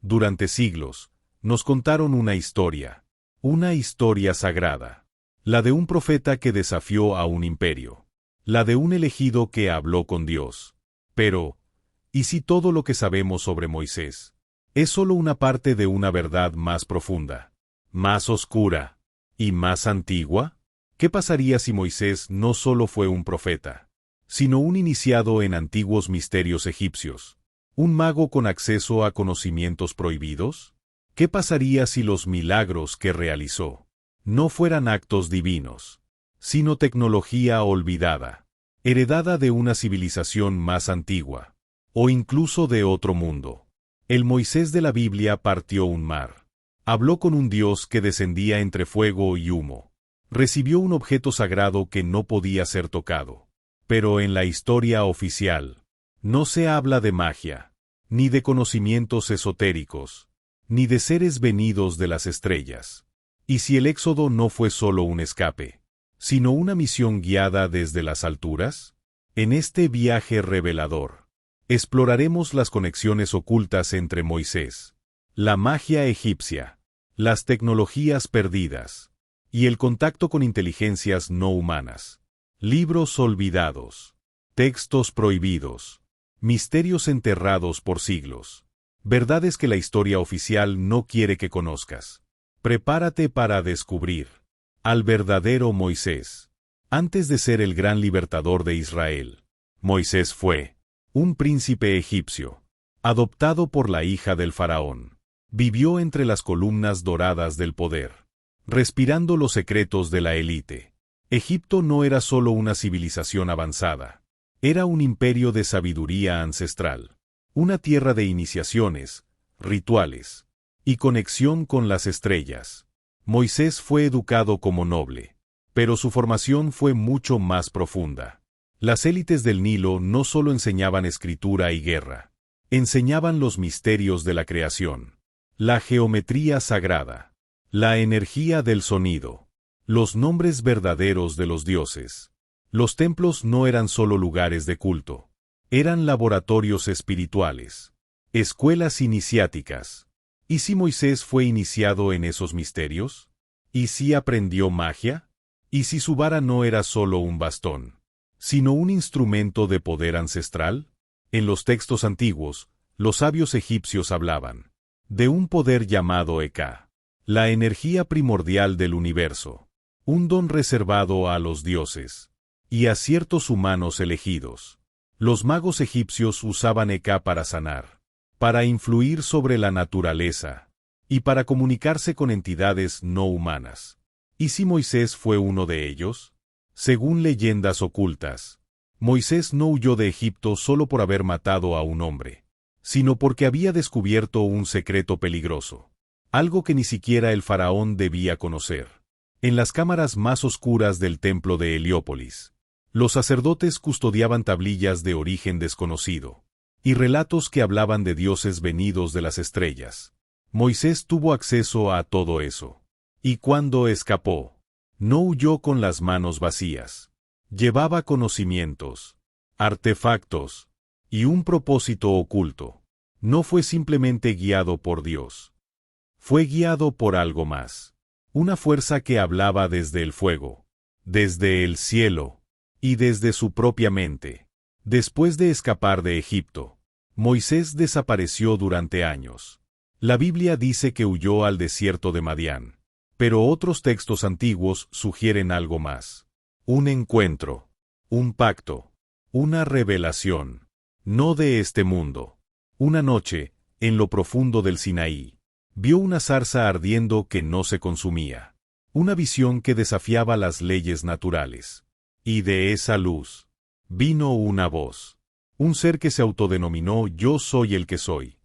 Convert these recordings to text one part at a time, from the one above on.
Durante siglos, nos contaron una historia sagrada. La de un profeta que desafió a un imperio. La de un elegido que habló con Dios. Pero, ¿y si todo lo que sabemos sobre Moisés es solo una parte de una verdad más profunda, más oscura y más antigua? ¿Qué pasaría si Moisés no solo fue un profeta, sino un iniciado en antiguos misterios egipcios, un mago con acceso a conocimientos prohibidos? ¿Qué pasaría si los milagros que realizó no fueran actos divinos, sino tecnología olvidada, heredada de una civilización más antigua, o incluso de otro mundo? El Moisés de la Biblia partió un mar, habló con un Dios que descendía entre fuego y humo, recibió un objeto sagrado que no podía ser tocado. Pero en la historia oficial, no se habla de magia, ni de conocimientos esotéricos, ni de seres venidos de las estrellas. ¿Y si el éxodo no fue solo un escape, sino una misión guiada desde las alturas? En este viaje revelador, exploraremos las conexiones ocultas entre Moisés, la magia egipcia, las tecnologías perdidas, y el contacto con inteligencias no humanas. Libros olvidados, textos prohibidos, misterios enterrados por siglos, verdades que la historia oficial no quiere que conozcas. Prepárate para descubrir al verdadero Moisés. Antes de ser el gran libertador de Israel, Moisés fue un príncipe egipcio, adoptado por la hija del faraón. Vivió entre las columnas doradas del poder, respirando los secretos de la élite. Egipto no era solo una civilización avanzada, era un imperio de sabiduría ancestral, una tierra de iniciaciones, rituales y conexión con las estrellas. Moisés fue educado como noble, pero su formación fue mucho más profunda. Las élites del Nilo no solo enseñaban escritura y guerra, enseñaban los misterios de la creación, la geometría sagrada, la energía del sonido, los nombres verdaderos de los dioses. Los templos no eran solo lugares de culto, eran laboratorios espirituales, escuelas iniciáticas. ¿Y si Moisés fue iniciado en esos misterios? ¿Y si aprendió magia? ¿Y si su vara no era solo un bastón, sino un instrumento de poder ancestral? En los textos antiguos, los sabios egipcios hablaban de un poder llamado Eka, la energía primordial del universo, un don reservado a los dioses y a ciertos humanos elegidos. Los magos egipcios usaban Eka para sanar, para influir sobre la naturaleza y para comunicarse con entidades no humanas. ¿Y si Moisés fue uno de ellos? Según leyendas ocultas, Moisés no huyó de Egipto solo por haber matado a un hombre, sino porque había descubierto un secreto peligroso, algo que ni siquiera el faraón debía conocer. En las cámaras más oscuras del templo de Heliópolis, los sacerdotes custodiaban tablillas de origen desconocido y relatos que hablaban de dioses venidos de las estrellas. Moisés tuvo acceso a todo eso. Y cuando escapó, no huyó con las manos vacías. Llevaba conocimientos, artefactos y un propósito oculto. No fue simplemente guiado por Dios. Fue guiado por algo más. Una fuerza que hablaba desde el fuego, desde el cielo y desde su propia mente. Después de escapar de Egipto, Moisés desapareció durante años. La Biblia dice que huyó al desierto de Madián, pero otros textos antiguos sugieren algo más. Un encuentro, un pacto, una revelación, no de este mundo. Una noche, en lo profundo del Sinaí, vio una zarza ardiendo que no se consumía. Una visión que desafiaba las leyes naturales. Y de esa luz vino una voz. Un ser que se autodenominó Yo soy el que soy.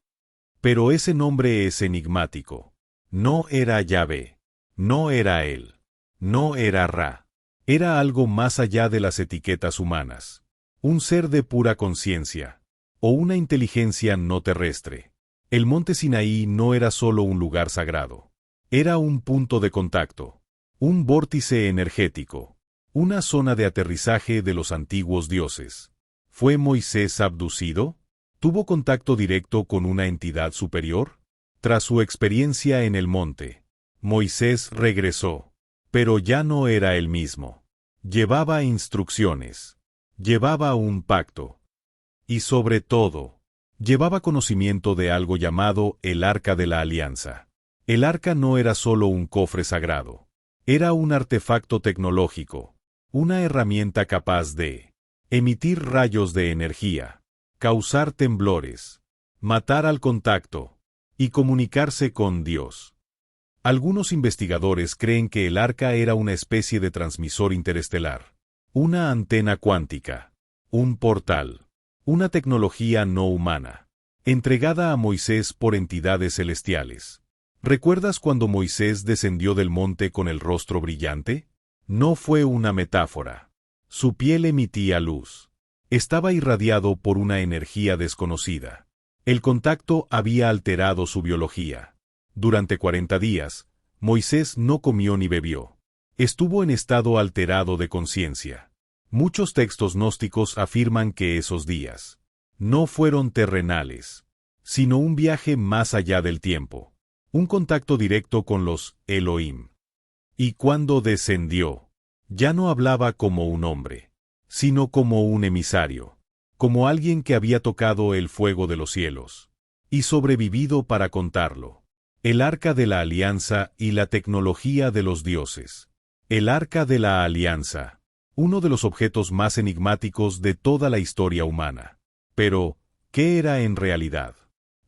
Pero ese nombre es enigmático. No era Yahvé. No era él. No era Ra. Era algo más allá de las etiquetas humanas. Un ser de pura conciencia. O una inteligencia no terrestre. El monte Sinaí no era solo un lugar sagrado. Era un punto de contacto. Un vórtice energético. Una zona de aterrizaje de los antiguos dioses. ¿Fue Moisés abducido? ¿Tuvo contacto directo con una entidad superior? Tras su experiencia en el monte, Moisés regresó, pero ya no era el mismo. Llevaba instrucciones, llevaba un pacto, y sobre todo, llevaba conocimiento de algo llamado el Arca de la Alianza. El arca no era solo un cofre sagrado, era un artefacto tecnológico, una herramienta capaz de emitir rayos de energía, causar temblores, matar al contacto y comunicarse con Dios. Algunos investigadores creen que el arca era una especie de transmisor interestelar, una antena cuántica, un portal, una tecnología no humana, entregada a Moisés por entidades celestiales. ¿Recuerdas cuando Moisés descendió del monte con el rostro brillante? No fue una metáfora. Su piel emitía luz. Estaba irradiado por una energía desconocida. El contacto había alterado su biología. Durante 40 días, Moisés no comió ni bebió. Estuvo en estado alterado de conciencia. Muchos textos gnósticos afirman que esos días no fueron terrenales, sino un viaje más allá del tiempo. Un contacto directo con los Elohim. Y cuando descendió, ya no hablaba como un hombre, sino como un emisario, como alguien que había tocado el fuego de los cielos, y sobrevivido para contarlo. El Arca de la Alianza y la tecnología de los dioses. El Arca de la Alianza, uno de los objetos más enigmáticos de toda la historia humana. Pero, ¿qué era en realidad?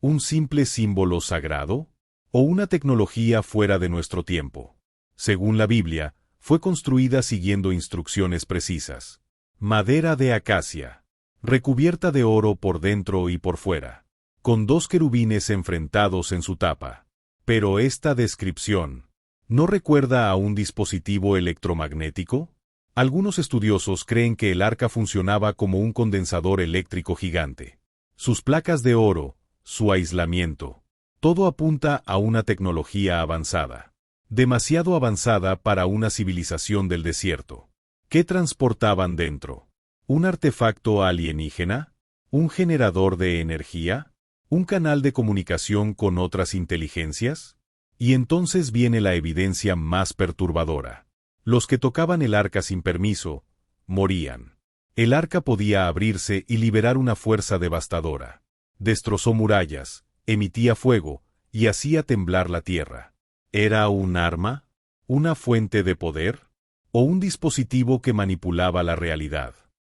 ¿Un simple símbolo sagrado? ¿O una tecnología fuera de nuestro tiempo? Según la Biblia, fue construida siguiendo instrucciones precisas. Madera de acacia, recubierta de oro por dentro y por fuera, con 2 querubines enfrentados en su tapa. Pero esta descripción, ¿no recuerda a un dispositivo electromagnético? Algunos estudiosos creen que el arca funcionaba como un condensador eléctrico gigante. Sus placas de oro, su aislamiento, todo apunta a una tecnología avanzada. Demasiado avanzada para una civilización del desierto. ¿Qué transportaban dentro? ¿Un artefacto alienígena? ¿Un generador de energía? ¿Un canal de comunicación con otras inteligencias? Y entonces viene la evidencia más perturbadora. Los que tocaban el arca sin permiso, morían. El arca podía abrirse y liberar una fuerza devastadora. Destrozó murallas, emitía fuego, y hacía temblar la tierra. ¿Era un arma? ¿Una fuente de poder? ¿O un dispositivo que manipulaba la realidad?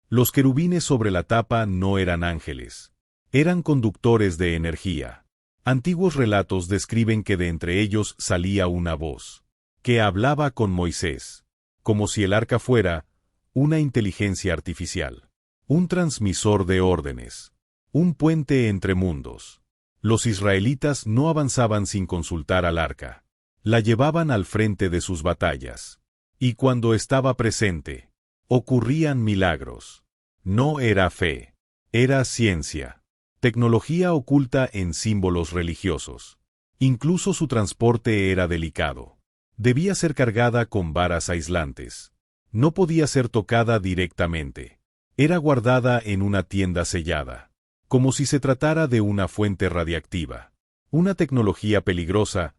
Los querubines sobre la tapa no eran ángeles. Eran conductores de energía. Antiguos relatos describen que de entre ellos salía una voz, que hablaba con Moisés, como si el arca fuera una inteligencia artificial, un transmisor de órdenes, un puente entre mundos. Los israelitas no avanzaban sin consultar al arca. La llevaban al frente de sus batallas. Y cuando estaba presente, ocurrían milagros. No era fe, era ciencia. Tecnología oculta en símbolos religiosos. Incluso su transporte era delicado. Debía ser cargada con varas aislantes. No podía ser tocada directamente. Era guardada en una tienda sellada, como si se tratara de una fuente radiactiva. Una tecnología peligrosa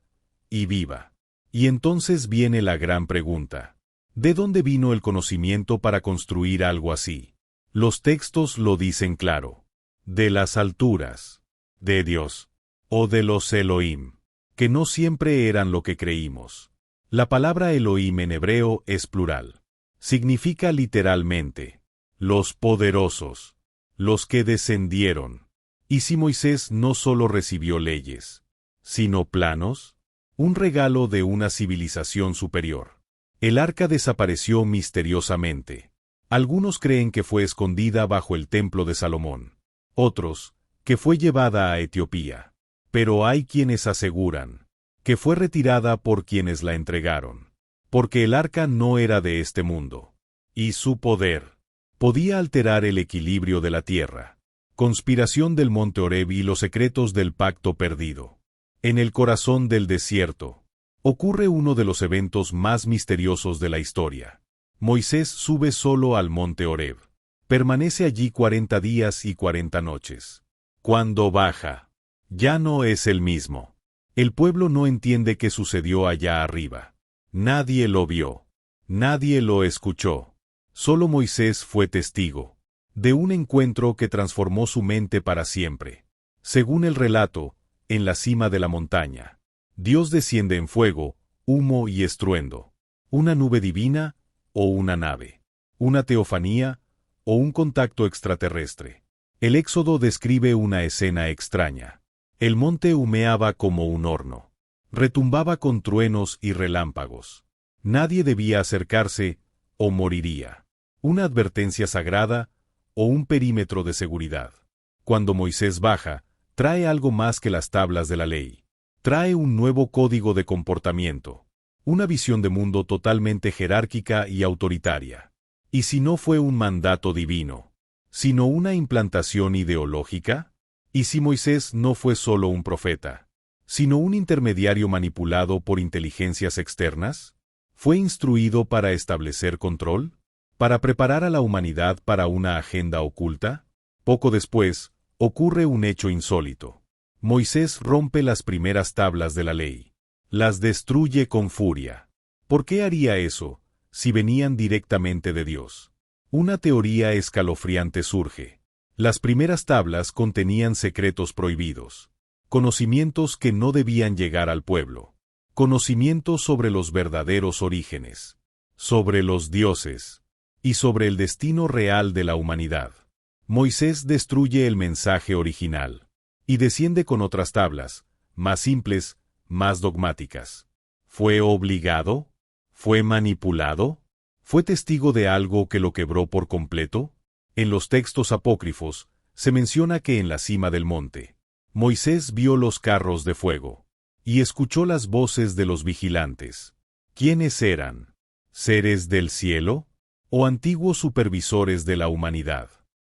y viva. Y entonces viene la gran pregunta. ¿De dónde vino el conocimiento para construir algo así? Los textos lo dicen claro. De las alturas, de Dios, o de los Elohim, que no siempre eran lo que creímos. La palabra Elohim en hebreo es plural. Significa literalmente, los poderosos, los que descendieron. ¿Y si Moisés no solo recibió leyes, sino planos? Un regalo de una civilización superior. El arca desapareció misteriosamente. Algunos creen que fue escondida bajo el templo de Salomón. Otros, que fue llevada a Etiopía. Pero hay quienes aseguran que fue retirada por quienes la entregaron. Porque el arca no era de este mundo. Y su poder podía alterar el equilibrio de la tierra. Conspiración del Monte Oreb y los secretos del pacto perdido. En el corazón del desierto, ocurre uno de los eventos más misteriosos de la historia. Moisés sube solo al Monte Oreb. Permanece allí 40 días y 40 noches. Cuando baja, ya no es el mismo. El pueblo no entiende qué sucedió allá arriba. Nadie lo vio. Nadie lo escuchó. Solo Moisés fue testigo de un encuentro que transformó su mente para siempre. Según el relato, en la cima de la montaña, Dios desciende en fuego, humo y estruendo. Una nube divina o una nave. Una teofanía o un contacto extraterrestre. El Éxodo describe una escena extraña. El monte humeaba como un horno. Retumbaba con truenos y relámpagos. Nadie debía acercarse o moriría. Una advertencia sagrada o un perímetro de seguridad. Cuando Moisés baja, trae algo más que las tablas de la ley. Trae un nuevo código de comportamiento. Una visión de mundo totalmente jerárquica y autoritaria. ¿Y si no fue un mandato divino, sino una implantación ideológica? ¿Y si Moisés no fue solo un profeta, sino un intermediario manipulado por inteligencias externas? ¿Fue instruido para establecer control? ¿Para preparar a la humanidad para una agenda oculta? Poco después, ocurre un hecho insólito. Moisés rompe las primeras tablas de la ley. Las destruye con furia. ¿Por qué haría eso, si venían directamente de Dios? Una teoría escalofriante surge. Las primeras tablas contenían secretos prohibidos. Conocimientos que no debían llegar al pueblo. Conocimientos sobre los verdaderos orígenes. Sobre los dioses. Y sobre el destino real de la humanidad. Moisés destruye el mensaje original. Y desciende con otras tablas, más simples, más dogmáticas. ¿Fue obligado? ¿Fue manipulado? ¿Fue testigo de algo que lo quebró por completo? En los textos apócrifos, se menciona que en la cima del monte, Moisés vio los carros de fuego, y escuchó las voces de los vigilantes. ¿Quiénes eran? ¿Seres del cielo? ¿O antiguos supervisores de la humanidad?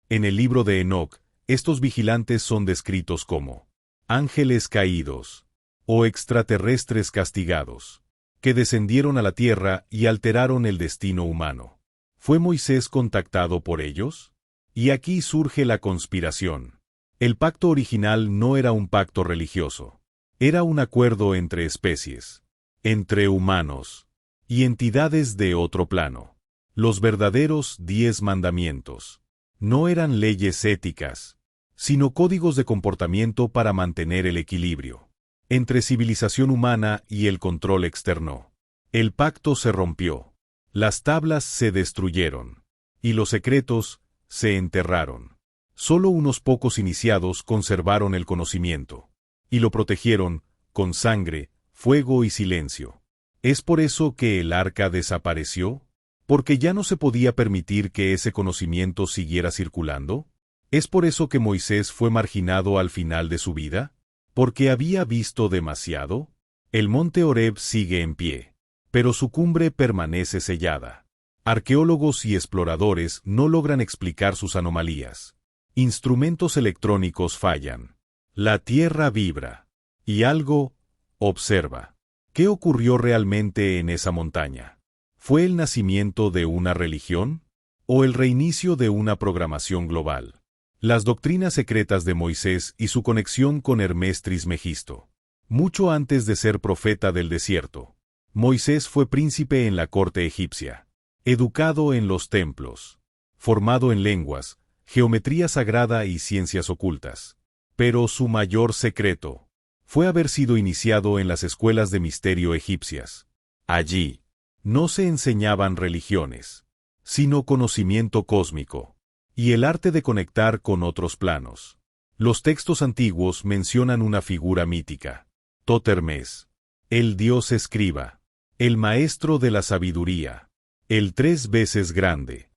En el libro de Enoc, estos vigilantes son descritos como ángeles caídos, o extraterrestres castigados, que descendieron a la tierra y alteraron el destino humano. ¿Fue Moisés contactado por ellos? Y aquí surge la conspiración. El pacto original no era un pacto religioso. Era un acuerdo entre especies, entre humanos, y entidades de otro plano. Los verdaderos 10 mandamientos no eran leyes éticas, sino códigos de comportamiento para mantener el equilibrio entre civilización humana y el control externo. El pacto se rompió, las tablas se destruyeron, y los secretos se enterraron. Solo unos pocos iniciados conservaron el conocimiento, y lo protegieron con sangre, fuego y silencio. ¿Es por eso que el arca desapareció? ¿Porque ya no se podía permitir que ese conocimiento siguiera circulando? ¿Es por eso que Moisés fue marginado al final de su vida? ¿Porque había visto demasiado? El monte Horeb sigue en pie, pero su cumbre permanece sellada. Arqueólogos y exploradores no logran explicar sus anomalías. Instrumentos electrónicos fallan. La tierra vibra. Y algo observa. ¿Qué ocurrió realmente en esa montaña? ¿Fue el nacimiento de una religión? ¿O el reinicio de una programación global? Las doctrinas secretas de Moisés y su conexión con Hermes Trismegisto. Mucho antes de ser profeta del desierto, Moisés fue príncipe en la corte egipcia, educado en los templos, formado en lenguas, geometría sagrada y ciencias ocultas. Pero su mayor secreto fue haber sido iniciado en las escuelas de misterio egipcias. Allí, no se enseñaban religiones, sino conocimiento cósmico, y el arte de conectar con otros planos. Los textos antiguos mencionan una figura mítica, Tot-Hermes, el dios escriba, el maestro de la sabiduría, el 3 veces grande.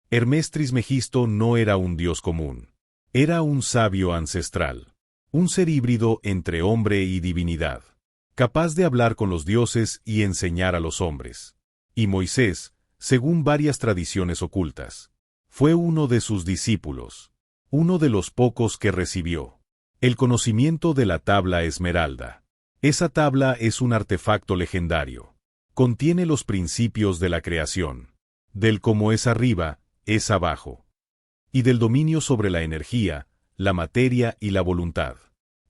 Hermes Trismegisto no era un dios común, era un sabio ancestral, un ser híbrido entre hombre y divinidad, capaz de hablar con los dioses y enseñar a los hombres. Y Moisés, según varias tradiciones ocultas, fue uno de sus discípulos, uno de los pocos que recibió el conocimiento de la tabla esmeralda. Esa tabla es un artefacto legendario. Contiene los principios de la creación, del cómo es arriba, es abajo, y del dominio sobre la energía, la materia y la voluntad.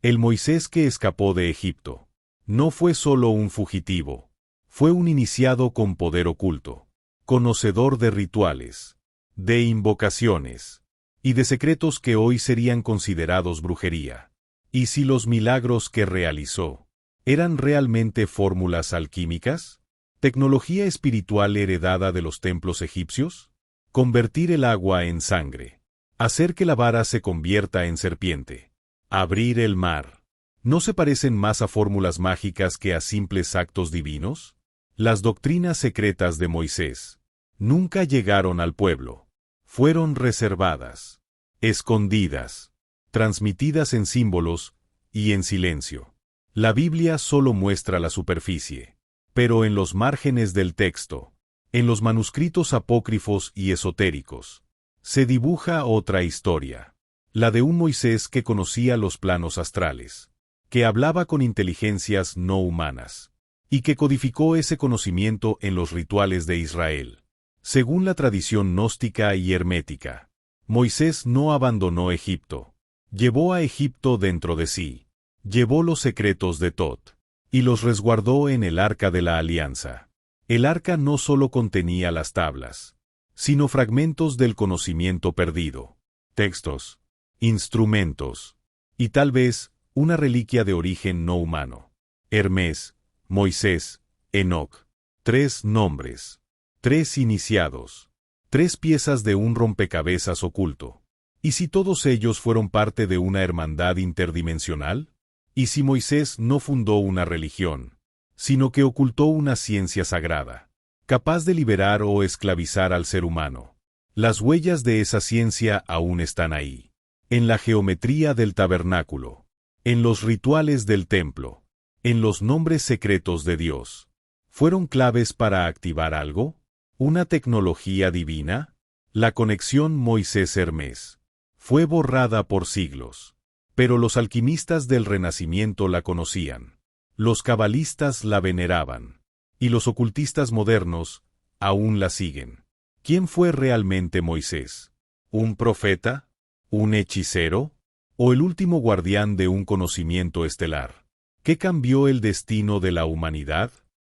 El Moisés que escapó de Egipto No fue solo un fugitivo. Fue un iniciado con poder oculto, conocedor de rituales, de invocaciones y de secretos que hoy serían considerados brujería. ¿Y si los milagros que realizó eran realmente fórmulas alquímicas? ¿Tecnología espiritual heredada de los templos egipcios? Convertir el agua en sangre. Hacer que la vara se convierta en serpiente. Abrir el mar. ¿No se parecen más a fórmulas mágicas que a simples actos divinos? Las doctrinas secretas de Moisés nunca llegaron al pueblo. Fueron reservadas, escondidas, transmitidas en símbolos y en silencio. La Biblia solo muestra la superficie, pero en los márgenes del texto, en los manuscritos apócrifos y esotéricos, se dibuja otra historia, la de un Moisés que conocía los planos astrales, que hablaba con inteligencias no humanas, y que codificó ese conocimiento en los rituales de Israel. Según la tradición gnóstica y hermética, Moisés no abandonó Egipto. Llevó a Egipto dentro de sí. Llevó los secretos de Tot y los resguardó en el Arca de la Alianza. El arca no solo contenía las tablas, sino fragmentos del conocimiento perdido, textos, instrumentos, y tal vez una reliquia de origen no humano. Hermes, Moisés, Enoc. 3 nombres. 3 iniciados. 3 piezas de un rompecabezas oculto. ¿Y si todos ellos fueron parte de una hermandad interdimensional? ¿Y si Moisés no fundó una religión, sino que ocultó una ciencia sagrada, capaz de liberar o esclavizar al ser humano? Las huellas de esa ciencia aún están ahí, en la geometría del tabernáculo, en los rituales del templo, en los nombres secretos de Dios. ¿Fueron claves para activar algo? ¿Una tecnología divina? La conexión Moisés-Hermes fue borrada por siglos, pero los alquimistas del Renacimiento la conocían, los cabalistas la veneraban, y los ocultistas modernos aún la siguen. ¿Quién fue realmente Moisés? ¿Un profeta? ¿Un hechicero? ¿O el último guardián de un conocimiento estelar? ¿Qué cambió el destino de la humanidad?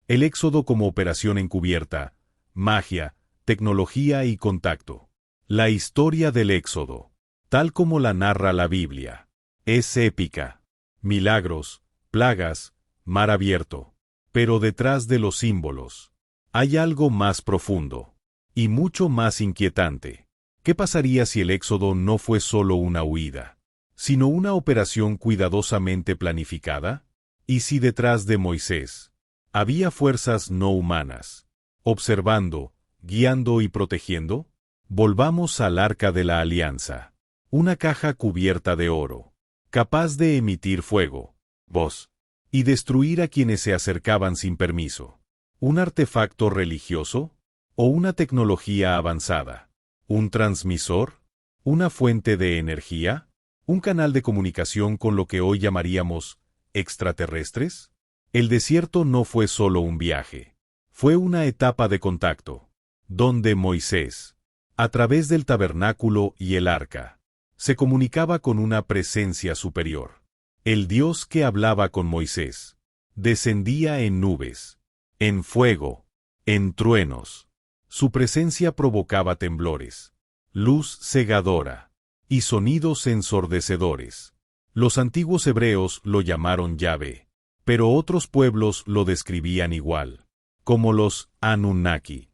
El éxodo como operación encubierta, magia, tecnología y contacto. La historia del éxodo, tal como la narra la Biblia, es épica. Milagros, plagas, mar abierto. Pero detrás de los símbolos, hay algo más profundo, y mucho más inquietante. ¿Qué pasaría si el éxodo no fue solo una huida, sino una operación cuidadosamente planificada? ¿Y si detrás de Moisés había fuerzas no humanas, observando, guiando y protegiendo? Volvamos al Arca de la Alianza, una caja cubierta de oro, capaz de emitir fuego, voz, y destruir a quienes se acercaban sin permiso. ¿Un artefacto religioso? ¿O una tecnología avanzada? ¿Un transmisor? ¿Una fuente de energía? ¿Un canal de comunicación con lo que hoy llamaríamos extraterrestres? El desierto no fue solo un viaje, fue una etapa de contacto, donde Moisés, a través del tabernáculo y el arca, se comunicaba con una presencia superior. El Dios que hablaba con Moisés descendía en nubes, en fuego, en truenos. Su presencia provocaba temblores, luz cegadora y sonidos ensordecedores. Los antiguos hebreos lo llamaron Yahvé, pero otros pueblos lo describían igual, como los Anunnaki,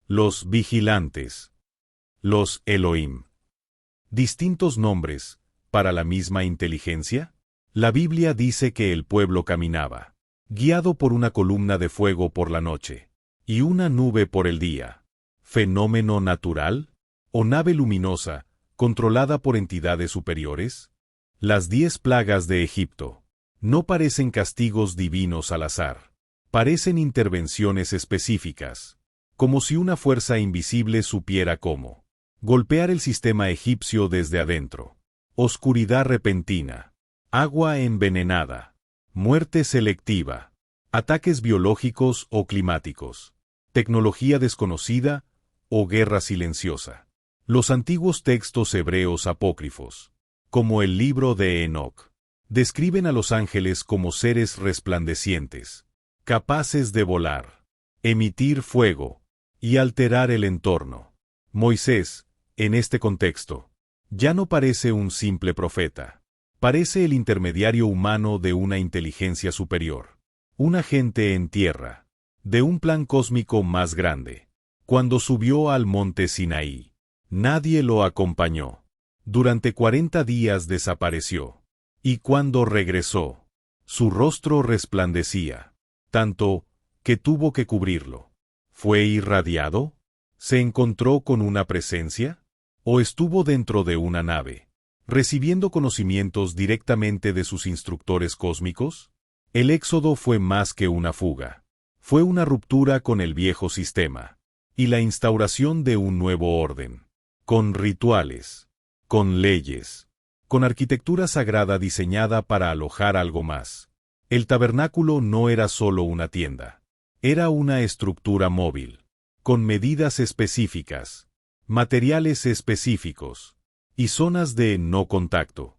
los vigilantes, los Elohim. ¿Distintos nombres para la misma inteligencia? La Biblia dice que el pueblo caminaba, guiado por una columna de fuego por la noche, y una nube por el día. ¿Fenómeno natural? ¿O nave luminosa, controlada por entidades superiores? Las 10 plagas de Egipto no parecen castigos divinos al azar. Parecen intervenciones específicas, como si una fuerza invisible supiera cómo golpear el sistema egipcio desde adentro. Oscuridad repentina, agua envenenada, muerte selectiva, ataques biológicos o climáticos, tecnología desconocida o guerra silenciosa. Los antiguos textos hebreos apócrifos, como el libro de Enoc, Describen a los ángeles como seres resplandecientes, capaces de volar, emitir fuego y alterar el entorno. Moisés, en este contexto, ya no parece un simple profeta. Parece el intermediario humano de una inteligencia superior, un agente en tierra, de un plan cósmico más grande. Cuando subió al monte Sinaí, nadie lo acompañó. Durante 40 días desapareció. Y cuando regresó, su rostro resplandecía, tanto que tuvo que cubrirlo. ¿Fue irradiado? ¿Se encontró con una presencia? ¿O estuvo dentro de una nave, recibiendo conocimientos directamente de sus instructores cósmicos? El éxodo fue más que una fuga. Fue una ruptura con el viejo sistema, y la instauración de un nuevo orden, con rituales, con leyes, con arquitectura sagrada diseñada para alojar algo más. El tabernáculo no era solo una tienda, era una estructura móvil, con medidas específicas, materiales específicos, y zonas de no contacto.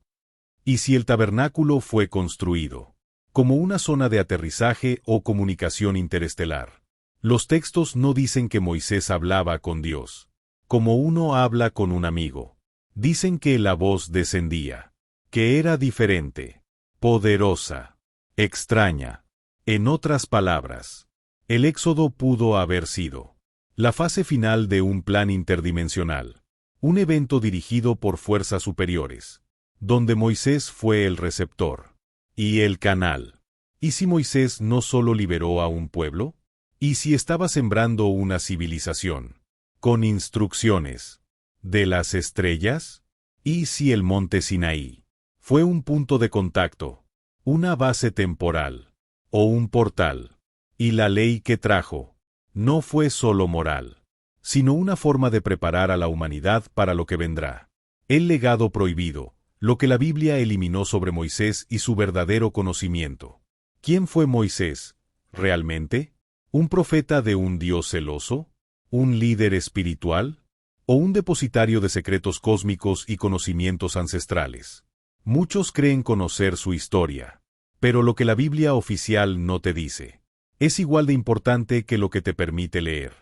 Y si el tabernáculo fue construido como una zona de aterrizaje o comunicación interestelar, los textos no dicen que Moisés hablaba con Dios, como uno habla con un amigo. Dicen que la voz descendía, que era diferente, poderosa, extraña. En otras palabras, el éxodo pudo haber sido la fase final de un plan interdimensional, un evento dirigido por fuerzas superiores, donde Moisés fue el receptor y el canal. ¿Y si Moisés no solo liberó a un pueblo? ¿Y si estaba sembrando una civilización, con instrucciones de las estrellas? ¿Y si el monte Sinaí fue un punto de contacto, una base temporal, o un portal? Y la ley que trajo no fue solo moral, sino una forma de preparar a la humanidad para lo que vendrá. El legado prohibido, lo que la Biblia eliminó sobre Moisés y su verdadero conocimiento. ¿Quién fue Moisés, realmente? ¿Un profeta de un Dios celoso? ¿Un líder espiritual? ¿O un depositario de secretos cósmicos y conocimientos ancestrales? Muchos creen conocer su historia, pero lo que la Biblia oficial no te dice es igual de importante que lo que te permite leer.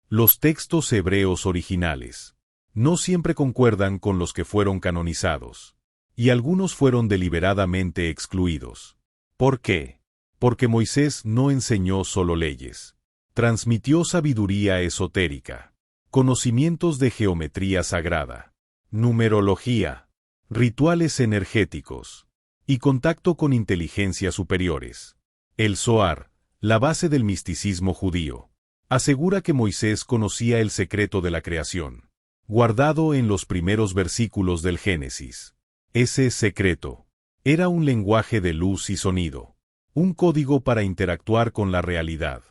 Los textos hebreos originales no siempre concuerdan con los que fueron canonizados, y algunos fueron deliberadamente excluidos. ¿Por qué? Porque Moisés no enseñó solo leyes, transmitió sabiduría esotérica, conocimientos de geometría sagrada, numerología, rituales energéticos y contacto con inteligencias superiores. El Zohar, la base del misticismo judío, asegura que Moisés conocía el secreto de la creación, guardado en los primeros versículos del Génesis. Ese secreto era un lenguaje de luz y sonido, un código para interactuar con la realidad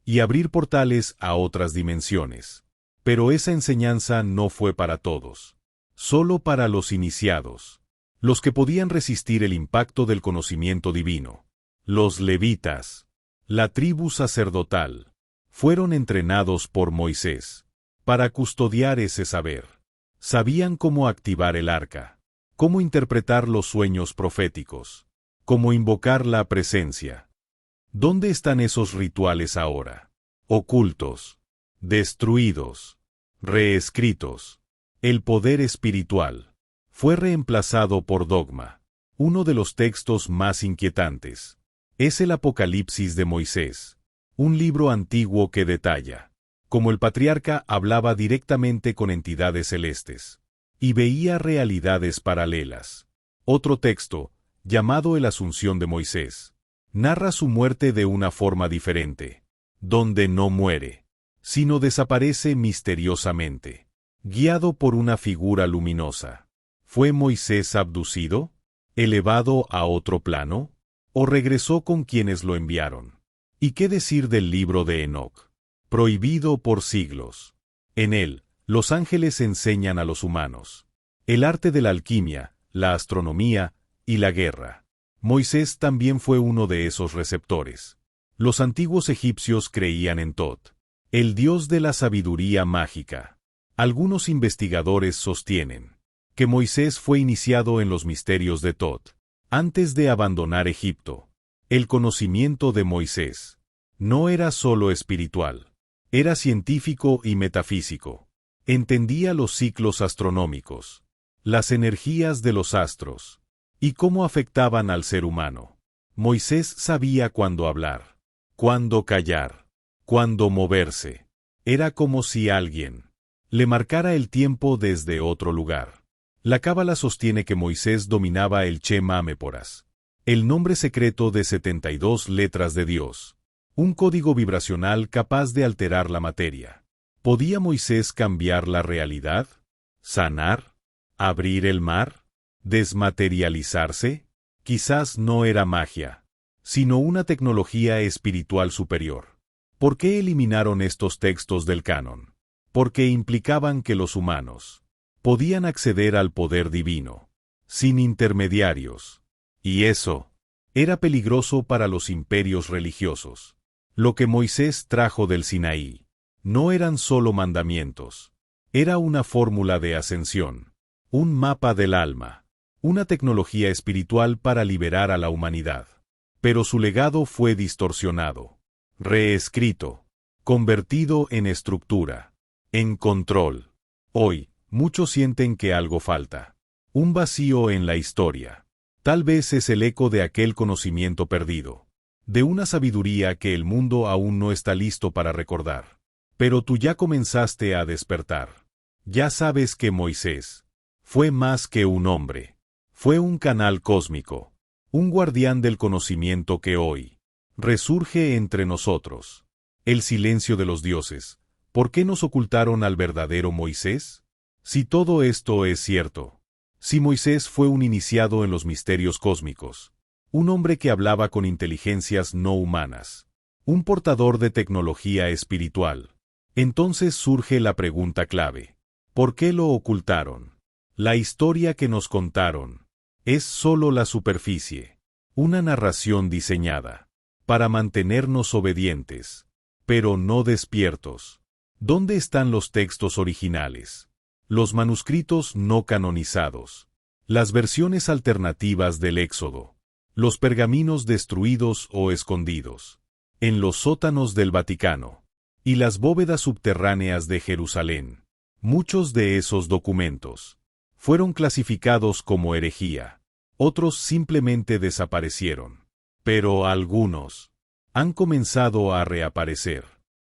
y abrir portales a otras dimensiones. Pero esa enseñanza no fue para todos, solo para los iniciados, los que podían resistir el impacto del conocimiento divino. Los levitas, la tribu sacerdotal, fueron entrenados por Moisés para custodiar ese saber. Sabían cómo activar el arca, cómo interpretar los sueños proféticos, cómo invocar la presencia. ¿Dónde están esos rituales ahora? Ocultos, destruidos, reescritos. El poder espiritual fue reemplazado por dogma. Uno de los textos más inquietantes es el Apocalipsis de Moisés, un libro antiguo que detalla cómo el patriarca hablaba directamente con entidades celestes y veía realidades paralelas. Otro texto, llamado el Asunción de Moisés, narra su muerte de una forma diferente, donde no muere, sino desaparece misteriosamente, guiado por una figura luminosa. ¿Fue Moisés abducido? ¿Elevado a otro plano? ¿O regresó con quienes lo enviaron? ¿Y qué decir del libro de Enoc? Prohibido por siglos. En él, los ángeles enseñan a los humanos el arte de la alquimia, la astronomía y la guerra. Moisés también fue uno de esos receptores. Los antiguos egipcios creían en Tot, el dios de la sabiduría mágica. Algunos investigadores sostienen que Moisés fue iniciado en los misterios de Tot, Antes de abandonar Egipto, el conocimiento de Moisés no era solo espiritual, era científico y metafísico. Entendía los ciclos astronómicos, las energías de los astros, y cómo afectaban al ser humano. Moisés sabía cuándo hablar, cuándo callar, cuándo moverse. Era como si alguien le marcara el tiempo desde otro lugar. La Cábala sostiene que Moisés dominaba el Shema Améporas, el nombre secreto de 72 letras de Dios, un código vibracional capaz de alterar la materia. ¿Podía Moisés cambiar la realidad? ¿Sanar? ¿Abrir el mar? ¿Desmaterializarse? Quizás no era magia, sino una tecnología espiritual superior. ¿Por qué eliminaron estos textos del canon? Porque implicaban que los humanos podían acceder al poder divino, sin intermediarios. Y eso era peligroso para los imperios religiosos. Lo que Moisés trajo del Sinaí no eran solo mandamientos, era una fórmula de ascensión, un mapa del alma, una tecnología espiritual para liberar a la humanidad. Pero su legado fue distorsionado, reescrito, convertido en estructura, en control. Hoy, muchos sienten que algo falta, un vacío en la historia. Tal vez es el eco de aquel conocimiento perdido, de una sabiduría que el mundo aún no está listo para recordar. Pero tú ya comenzaste a despertar. Ya sabes que Moisés fue más que un hombre. Fue un canal cósmico, un guardián del conocimiento que hoy resurge entre nosotros. El silencio de los dioses. ¿Por qué nos ocultaron al verdadero Moisés? Si todo esto es cierto, si Moisés fue un iniciado en los misterios cósmicos, un hombre que hablaba con inteligencias no humanas, un portador de tecnología espiritual, entonces surge la pregunta clave. ¿Por qué lo ocultaron? La historia que nos contaron es solo la superficie, una narración diseñada para mantenernos obedientes, pero no despiertos. ¿Dónde están los textos originales? Los manuscritos no canonizados, las versiones alternativas del Éxodo, los pergaminos destruidos o escondidos en los sótanos del Vaticano y las bóvedas subterráneas de Jerusalén. Muchos de esos documentos fueron clasificados como herejía, otros simplemente desaparecieron, pero algunos han comenzado a reaparecer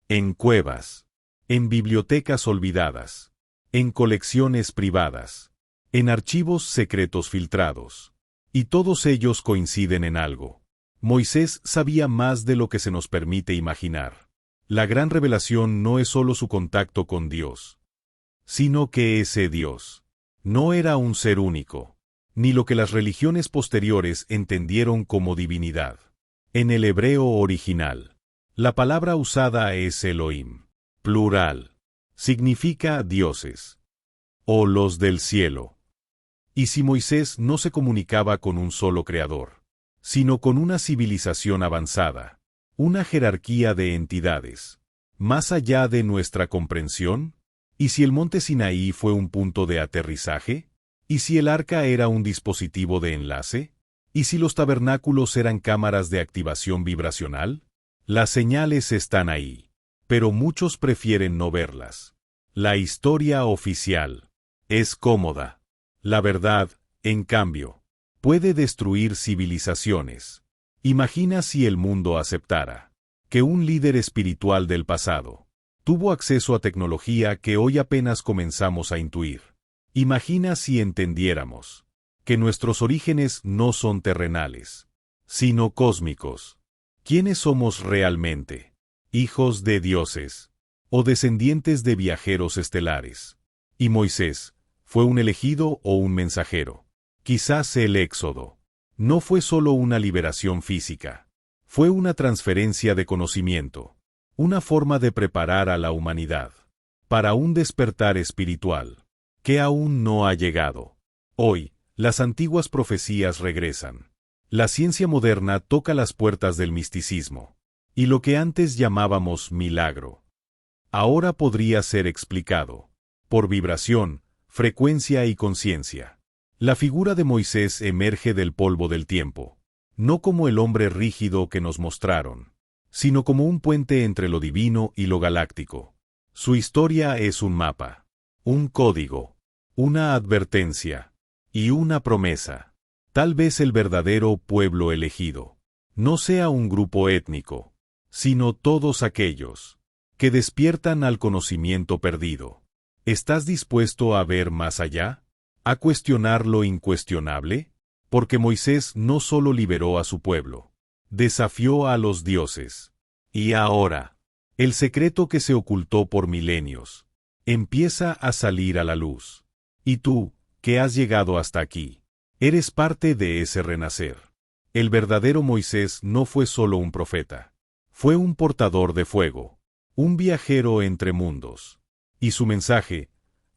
en cuevas, en bibliotecas olvidadas, en colecciones privadas, en archivos secretos filtrados. Y todos ellos coinciden en algo. Moisés sabía más de lo que se nos permite imaginar. La gran revelación no es solo su contacto con Dios, sino que ese Dios no era un ser único, ni lo que las religiones posteriores entendieron como divinidad. En el hebreo original, la palabra usada es Elohim, plural. Significa dioses, o los del cielo. Y si Moisés no se comunicaba con un solo creador, sino con una civilización avanzada, una jerarquía de entidades, más allá de nuestra comprensión, ¿y si el monte Sinaí fue un punto de aterrizaje? ¿Y si el arca era un dispositivo de enlace? ¿Y si los tabernáculos eran cámaras de activación vibracional? Las señales están ahí, pero muchos prefieren no verlas. La historia oficial es cómoda. La verdad, en cambio, puede destruir civilizaciones. Imagina si el mundo aceptara que un líder espiritual del pasado tuvo acceso a tecnología que hoy apenas comenzamos a intuir. Imagina si entendiéramos que nuestros orígenes no son terrenales, sino cósmicos. ¿Quiénes somos realmente? ¿Hijos de dioses o descendientes de viajeros estelares? Y Moisés, ¿fue un elegido o un mensajero? Quizás el Éxodo no fue solo una liberación física, fue una transferencia de conocimiento, una forma de preparar a la humanidad para un despertar espiritual que aún no ha llegado. Hoy, las antiguas profecías regresan. La ciencia moderna toca las puertas del misticismo, y lo que antes llamábamos milagro, ahora podría ser explicado por vibración, frecuencia y conciencia. La figura de Moisés emerge del polvo del tiempo, no como el hombre rígido que nos mostraron, sino como un puente entre lo divino y lo galáctico. Su historia es un mapa, un código, una advertencia y una promesa. Tal vez el verdadero pueblo elegido no sea un grupo étnico, sino todos aquellos que despiertan al conocimiento perdido. ¿Estás dispuesto a ver más allá? ¿A cuestionar lo incuestionable? Porque Moisés no solo liberó a su pueblo, desafió a los dioses. Y ahora, el secreto que se ocultó por milenios empieza a salir a la luz. Y tú, que has llegado hasta aquí, eres parte de ese renacer. El verdadero Moisés no fue solo un profeta, fue un portador de fuego, un viajero entre mundos. Y su mensaje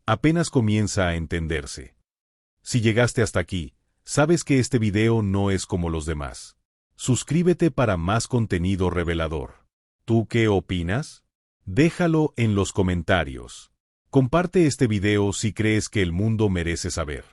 apenas comienza a entenderse. Si llegaste hasta aquí, sabes que este video no es como los demás. Suscríbete para más contenido revelador. ¿Tú qué opinas? Déjalo en los comentarios. Comparte este video si crees que el mundo merece saber.